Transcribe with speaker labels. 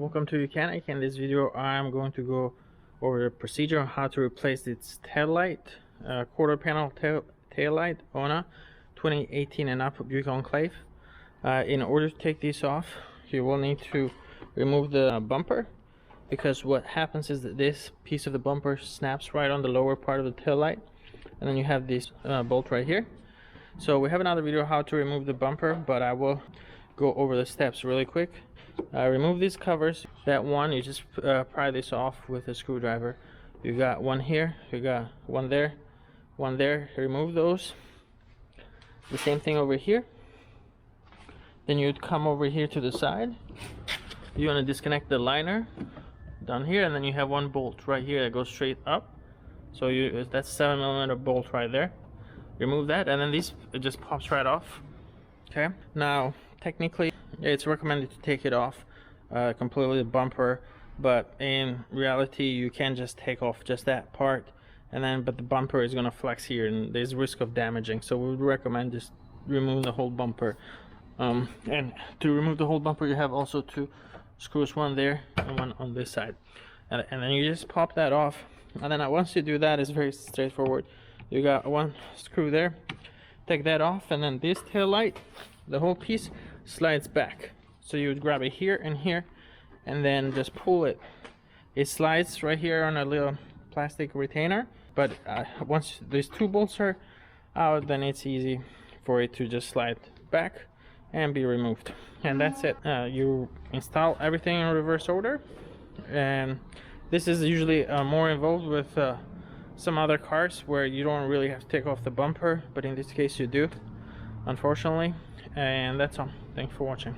Speaker 1: welcome to YOUCANIC. In this video I'm going to go over the procedure on how to replace its tail light, quarter panel tail light on a 2018 and up Buick Enclave. In order to take this off, you will need to remove the bumper, because what happens is that this piece of the bumper snaps right on the lower part of the tail light, and then you have this bolt right here. So we have another video how to remove the bumper, but I will go over the steps really quick. Remove these covers. That one, you just pry this off with a screwdriver. You got one here, you got one there, one there. Remove those. The same thing over here. Then you'd come over here to the side. You want to disconnect the liner down here, and then you have one bolt right here that goes straight up. So that's 7mm bolt right there. Remove that, and then it just pops right off. Okay, now technically it's recommended to take it off completely, the bumper, but in reality you can just take off just that part, and then but the bumper is going to flex here and there's risk of damaging, so we would recommend just removing the whole bumper. And to remove the whole bumper, you have also two screws, one there and one on this side, and then you just pop that off. And then once you do that, it's very straightforward. You got one screw there, take that off, and then this tail light, the whole piece slides back. So you would grab it here and here, and then just pull it. It slides right here on a little plastic retainer, but once these two bolts are out, then it's easy for it to just slide back and be removed. And that's it. You install everything in reverse order, and this is usually more involved with some other cars where you don't really have to take off the bumper, but in this case you do, unfortunately. And that's all. Thanks for watching.